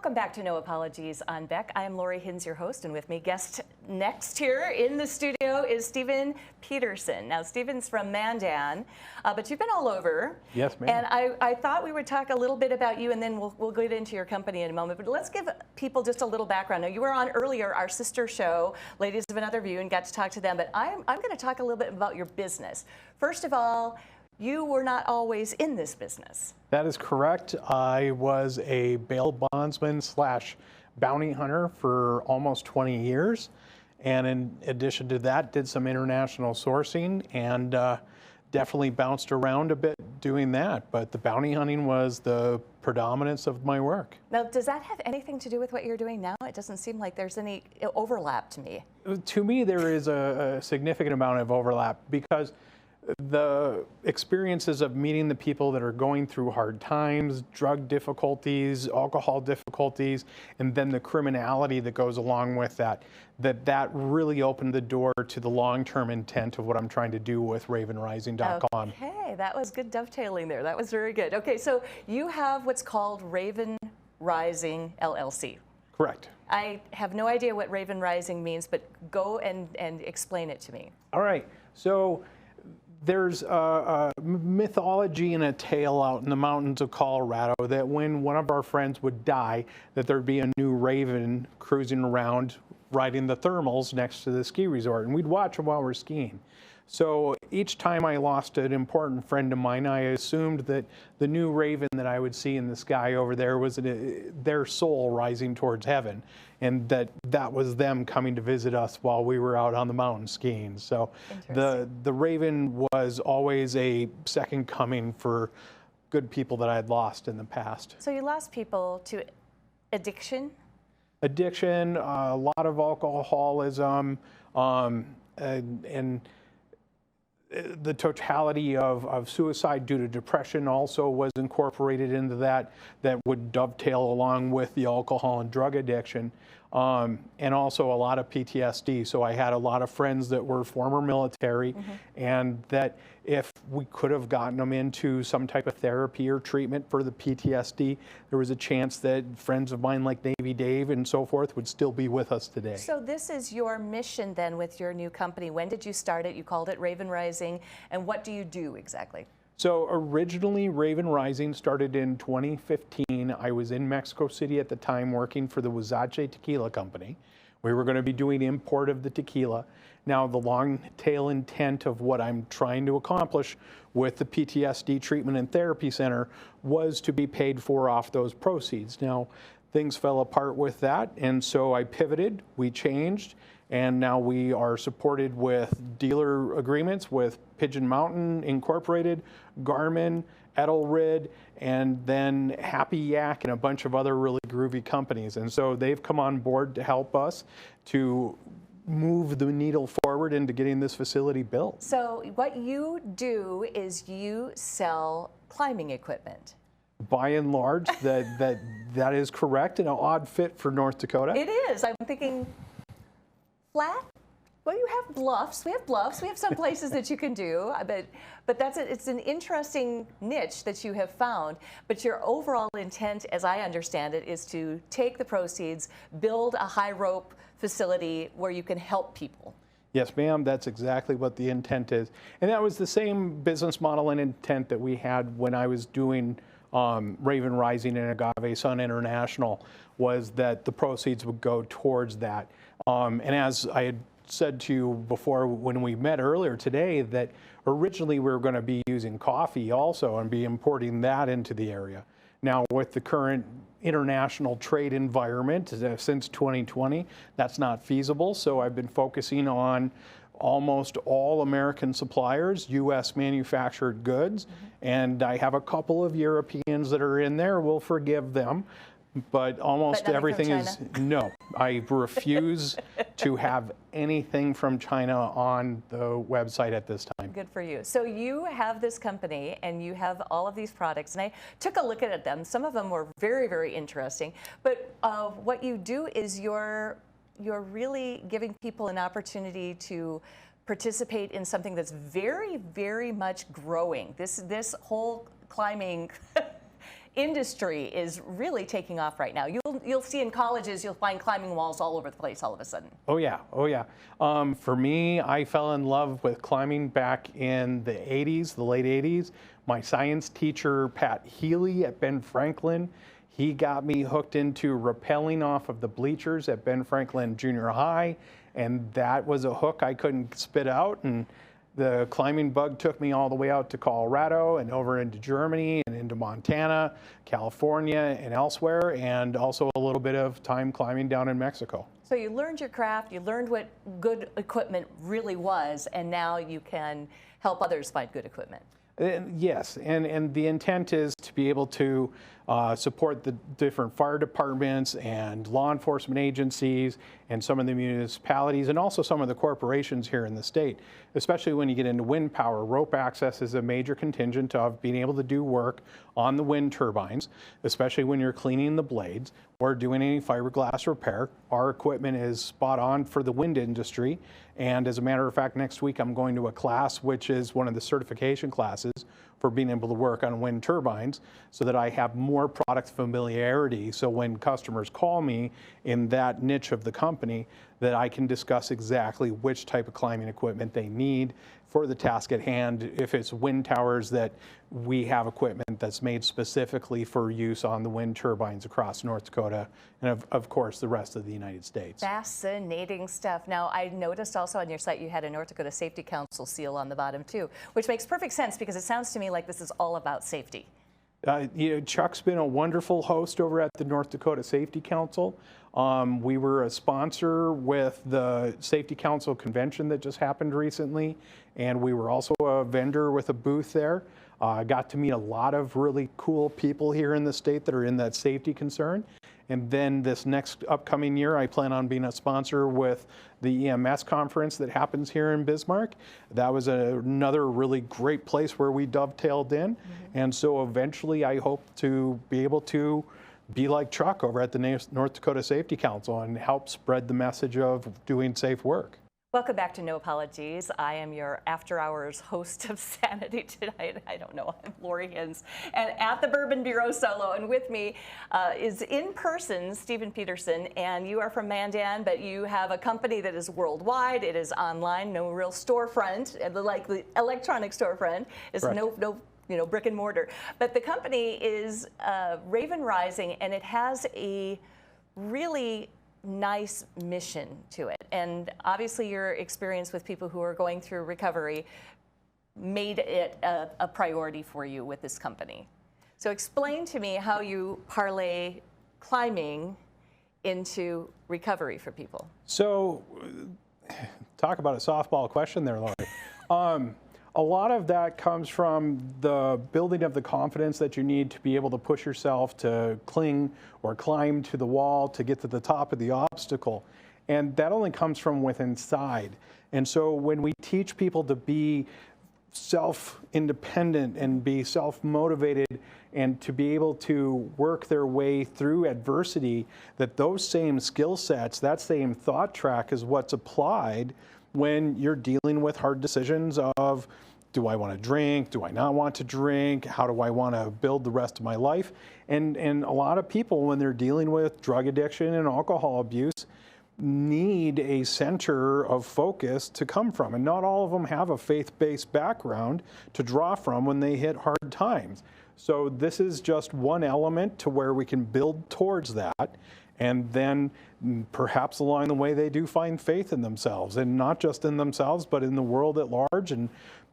Welcome back to No Apologies on Beck. I am Lori Hins, your host, and with me, guest next here in the studio is Stephen Peterson. Now, Stephen's from Mandan, but you've been all over. Yes, ma'am. And I thought we would talk a little bit about you, and then we'll get into your company in a moment. But let's give people just a little background. Now, you were on earlier our sister show, Ladies of Another View, and got to talk to them. But I'm going to talk a little bit about your business. First of all, you were not always in this business. That is correct. I was a bail bondsman slash bounty hunter for almost 20 years. And in addition to that, did some international sourcing and definitely bounced around a bit doing that. But the bounty hunting was the predominance of my work. Now, does that have anything to do with what you're doing now? It doesn't seem like there's any overlap to me. To me, there is a significant amount of overlap because the experiences of meeting the people that are going through hard times, drug difficulties, alcohol difficulties, and then the criminality that goes along with that really opened the door to the long-term intent of what I'm trying to do with RavenRising.com. Okay, that was good dovetailing there. That was very good. Okay, so you have what's called Raven Rising LLC. Correct. I have no idea what Raven Rising means, but go and explain it to me. All right. So there's a mythology and a tale out in the mountains of Colorado that when one of our friends would die, that there'd be a new raven cruising around riding the thermals next to the ski resort, and we'd watch them while we're skiing. So each time I lost an important friend of mine, I assumed that the new raven that I would see in the sky over there was their soul rising towards heaven, and that was them coming to visit us while we were out on the mountain skiing. So the raven was always a second coming for good people that I had lost in the past. So you lost people to addiction? Addiction, a lot of alcoholism, and the totality of suicide due to depression also was incorporated into that would dovetail along with the alcohol and drug addiction, and also a lot of PTSD. So I had a lot of friends that were former military, and that if we could have gotten them into some type of therapy or treatment for the PTSD, there was a chance that friends of mine like Navy Dave and so forth would still be with us today. So this is your mission then with your new company. When did you start it? You called it Raven Rising, and what do you do exactly? So originally, Raven Rising started in 2015. I was in Mexico City at the time working for the Huizache Tequila Company. We were going to be doing import of the tequila. Now, the long tail intent of what I'm trying to accomplish with the PTSD Treatment and Therapy Center was to be paid for off those proceeds. Now, things fell apart with that, and so I pivoted, we changed, and now we are supported with dealer agreements with Pigeon Mountain Incorporated, Garmin, Edelrid, and then Happy Yak and a bunch of other really groovy companies. And so they've come on board to help us to move the needle forward into getting this facility built. So what you do is you sell climbing equipment. By and large, that is correct, and an odd fit for North Dakota. It is. I'm thinking flat. Well, you have bluffs. We have bluffs. We have some places that you can do, but that's it. It's an interesting niche that you have found. But your overall intent, as I understand it, is to take the proceeds, build a high rope facility where you can help people. Yes, ma'am. That's exactly what the intent is, and that was the same business model and intent that we had when I was doing Raven Rising and Agave Sun International. Was that the proceeds would go towards that, and as I had said to you before when we met earlier today, that originally we were going to be using coffee also and be importing that into the area. Now, with the current international trade environment since 2020, that's not feasible. So I've been focusing on almost all American suppliers, U.S. manufactured goods, and I have a couple of Europeans that are in there. We'll forgive them. But almost everything is, no, I refuse to have anything from China on the website at this time. Good for you. So you have this company and you have all of these products, and I took a look at them. Some of them were very, very interesting. But what you do is you're really giving people an opportunity to participate in something that's very, very much growing. This whole climbing industry is really taking off right now. You'll see in colleges, you'll find climbing walls all over the place all of a sudden. Oh yeah, oh yeah. For me, I fell in love with climbing back in the 80s, the late 80s. My science teacher, Pat Healy at Ben Franklin, he got me hooked into rappelling off of the bleachers at Ben Franklin Junior High, and that was a hook I couldn't spit out. And the climbing bug took me all the way out to Colorado and over into Germany and into Montana, California, and elsewhere, and also a little bit of time climbing down in Mexico. So you learned your craft, you learned what good equipment really was, and now you can help others find good equipment. Yes, and the intent is to be able to support the different fire departments and law enforcement agencies and some of the municipalities and also some of the corporations here in the state, especially when you get into wind power. Rope access is a major contingent of being able to do work on the wind turbines, especially when you're cleaning the blades or doing any fiberglass repair. Our equipment is spot on for the wind industry. And as a matter of fact, next week I'm going to a class which is one of the certification classes for being able to work on wind turbines so that I have more product familiarity. So when customers call me in that niche of the company, that I can discuss exactly which type of climbing equipment they need for the task at hand. If it's wind towers, that we have equipment that's made specifically for use on the wind turbines across North Dakota and of course the rest of the United States. Fascinating stuff. Now, I noticed also on your site you had a North Dakota Safety Council seal on the bottom too, which makes perfect sense because it sounds to me like this is all about safety. Chuck's been a wonderful host over at the North Dakota Safety Council. We were a sponsor with the Safety Council convention that just happened recently, and we were also a vendor with a booth there. I got to meet a lot of really cool people here in the state that are in that safety concern. And then this next upcoming year, I plan on being a sponsor with the EMS conference that happens here in Bismarck. That was another really great place where we dovetailed in. And so eventually I hope to be able to be like Chuck over at the North Dakota Safety Council and help spread the message of doing safe work. Welcome back to No Apologies. I am your after-hours host of Sanity tonight. I don't know, I'm Lori Hins, and at the Bourbon Bureau solo. And with me is in person Stephen Peterson, and you are from Mandan, but you have a company that is worldwide. It is online, no real storefront, like the electronic storefront. It's no brick and mortar. But the company is Raven Rising, and it has a really nice mission to it. And obviously your experience with people who are going through recovery made it a priority for you with this company. So explain to me how you parlay climbing into recovery for people. So talk about a softball question there, Lori. A lot of that comes from the building of the confidence that you need to be able to push yourself to cling or climb to the wall to get to the top of the obstacle. And that only comes from within inside. And so when we teach people to be self-independent and be self-motivated and to be able to work their way through adversity, that those same skill sets, that same thought track is what's applied when you're dealing with hard decisions of, do I want to drink? Do I not want to drink? How do I want to build the rest of my life? And a lot of people, when they're dealing with drug addiction and alcohol abuse, need a center of focus to come from. And not all of them have a faith-based background to draw from when they hit hard times. So this is just one element to where we can build towards that. And then perhaps along the way they do find faith in themselves, and not just in themselves, but in the world at large, and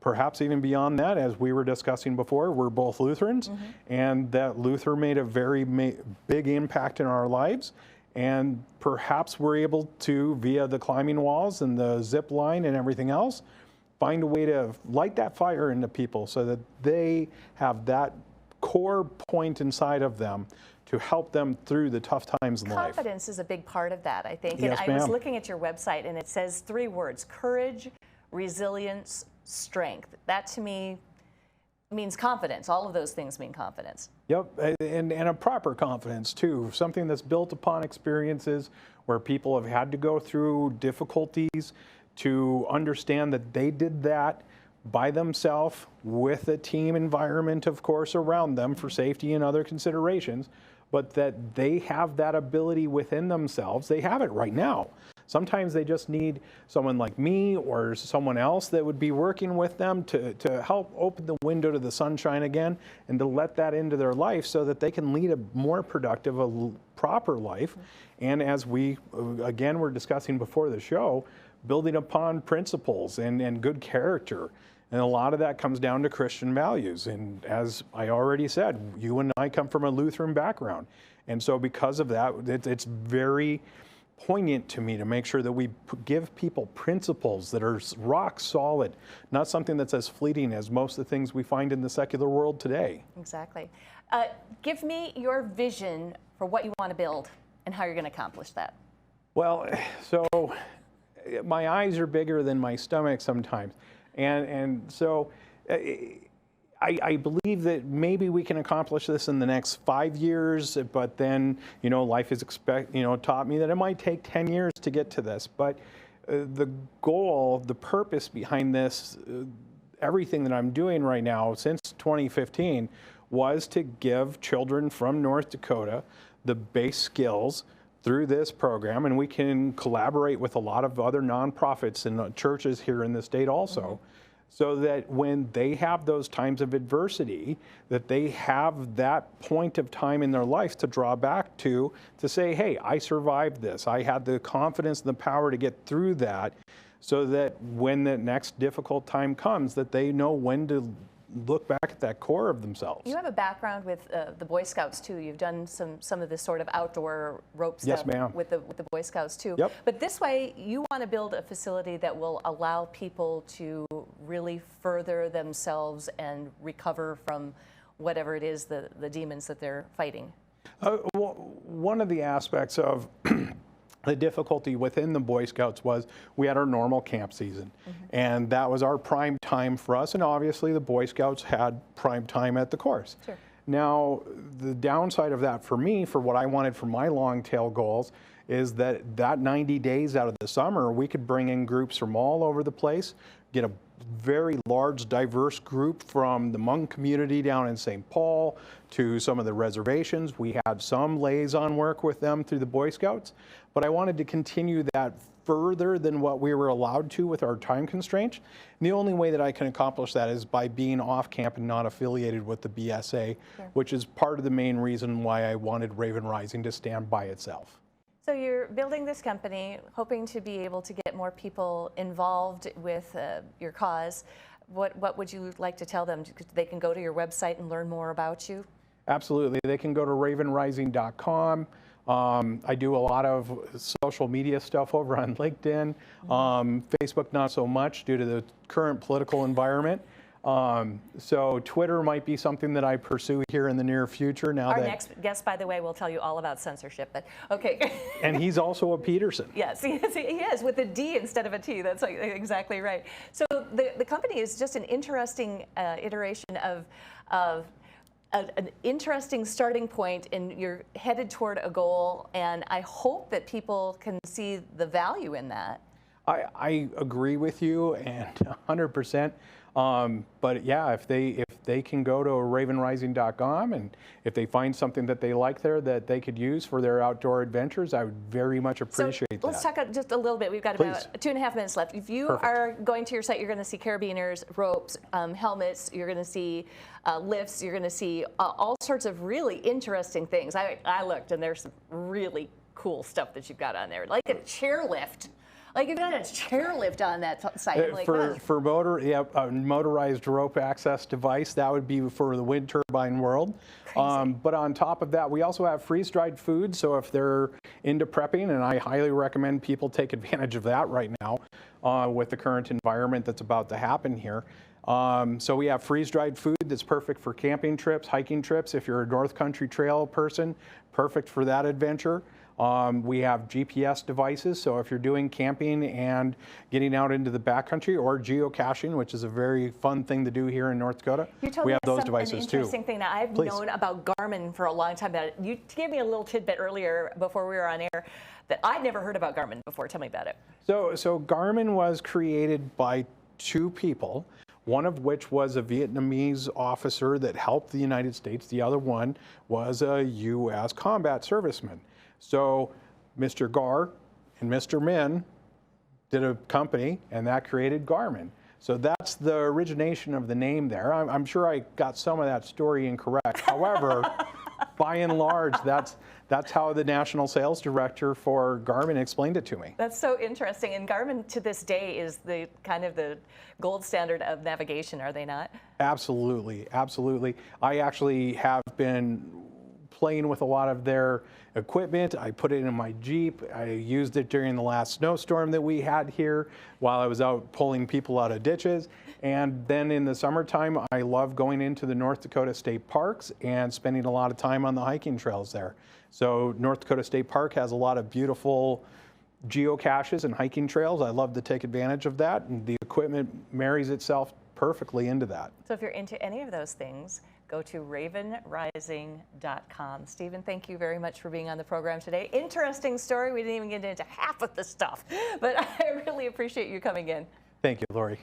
perhaps even beyond that. As we were discussing before, we're both Lutherans, and that Luther made a very big impact in our lives. And perhaps we're able to, via the climbing walls and the zip line and everything else, find a way to light that fire into people so that they have that core point inside of them to help them through the tough times in life. Confidence is a big part of that, I think. Yes, and I was looking at your website, and it says 3 words: courage, resilience, strength. That to me means confidence. All of those things mean confidence. Yep, and a proper confidence too. Something that's built upon experiences where people have had to go through difficulties to understand that they did that by themselves with a team environment, of course, around them for safety and other considerations, but that they have that ability within themselves. They have it right now. Sometimes they just need someone like me or someone else that would be working with them to help open the window to the sunshine again and to let that into their life so that they can lead a more productive, proper life. And as we, again, were discussing before the show, building upon principles and good character. And a lot of that comes down to Christian values. And as I already said, you and I come from a Lutheran background. And so because of that, it's very poignant to me to make sure that we give people principles that are rock solid, not something that's as fleeting as most of the things we find in the secular world today. Exactly. Give me your vision for what you want to build and how you're going to accomplish that. Well, so my eyes are bigger than my stomach sometimes. And so I believe that maybe we can accomplish this in the next 5 years, but then, life has taught me that it might take 10 years to get to this. But the goal, the purpose behind this, everything that I'm doing right now since 2015 was to give children from North Dakota the base skills through this program, and we can collaborate with a lot of other nonprofits and churches here in the state also, so that when they have those times of adversity, that they have that point of time in their life to draw back to say, hey, I survived this. I had the confidence and the power to get through that, so that when the next difficult time comes, that they know when to look back at that core of themselves. You have a background with the Boy Scouts too. You've done some of this sort of outdoor rope stuff Yes, ma'am. with the Boy Scouts too. Yep. But this way, you want to build a facility that will allow people to really further themselves and recover from whatever it is, the demons that they're fighting. Well, one of the aspects of the difficulty within the Boy Scouts was we had our normal camp season, and that was our prime time for us, and obviously the Boy Scouts had prime time at the course. Sure. Now, the downside of that for me, for what I wanted for my long tail goals, is that 90 days out of the summer, we could bring in groups from all over the place, get a very large, diverse group from the Hmong community down in St. Paul to some of the reservations. We had some liaison work with them through the Boy Scouts, but I wanted to continue that further than what we were allowed to with our time constraints. And the only way that I can accomplish that is by being off camp and not affiliated with the BSA, which is part of the main reason why I wanted Raven Rising to stand by itself. So you're building this company, hoping to be able to get more people involved with your cause. What would you like to tell them? They can go to your website and learn more about you? Absolutely. They can go to ravenrising.com. I do a lot of social media stuff over on LinkedIn. Facebook, not so much due to the current political environment. So Twitter might be something that I pursue here in the near future. Now Our next guest, by the way, will tell you all about censorship. But okay. And he's also a Peterson. Yes, he is, with a D instead of a T. That's exactly right. So the company is just an interesting iteration of an interesting starting point, and you're headed toward a goal. And I hope that people can see the value in that. I agree with you, and 100%. But yeah, if they can go to ravenrising.com, and if they find something that they like there that they could use for their outdoor adventures, I would very much appreciate that. Let's talk just a little bit. We've got about 2.5 minutes left. If you are going to your site, you're going to see carabiners, ropes, helmets. You're going to see lifts. You're going to see all sorts of really interesting things. I looked, and there's some really cool stuff that you've got on there, like a chairlift. Like you've got a chairlift on that site. For a motorized rope access device, that would be for the wind turbine world. But on top of that, we also have freeze-dried food. So if they're into prepping, and I highly recommend people take advantage of that right now with the current environment that's about to happen here. So we have freeze-dried food that's perfect for camping trips, hiking trips. If you're a North Country Trail person, perfect for that adventure. We have GPS devices, so if you're doing camping and getting out into the backcountry, or geocaching, which is a very fun thing to do here in North Dakota, we have those devices too. An interesting thing that I've known about Garmin for a long time. You gave me a little tidbit earlier before we were on air that I'd never heard about Garmin before. Tell me about it. So Garmin was created by two people. one of which was a Vietnamese officer that helped the United States. The other one was a U.S. combat serviceman. So Mr. Gar and Mr. Min did a company, and that created Garmin. So that's the origination of the name there. I'm sure I got some of that story incorrect. However, by and large, that's how the national sales director for Garmin explained it to me. That's so interesting. And Garmin to this day is the kind of the gold standard of navigation, are they not? Absolutely, absolutely. I actually have been playing with a lot of their equipment. I put it in my Jeep. I used it during the last snowstorm that we had here while I was out pulling people out of ditches. And then in the summertime, I love going into the North Dakota State Parks and spending a lot of time on the hiking trails there. So North Dakota State Park has a lot of beautiful geocaches and hiking trails. I love to take advantage of that, and the equipment marries itself perfectly into that. So if you're into any of those things, go to ravenrising.com. Stephen, thank you very much for being on the program today. Interesting story. We didn't even get into half of the stuff, but I really appreciate you coming in. Thank you, Lori.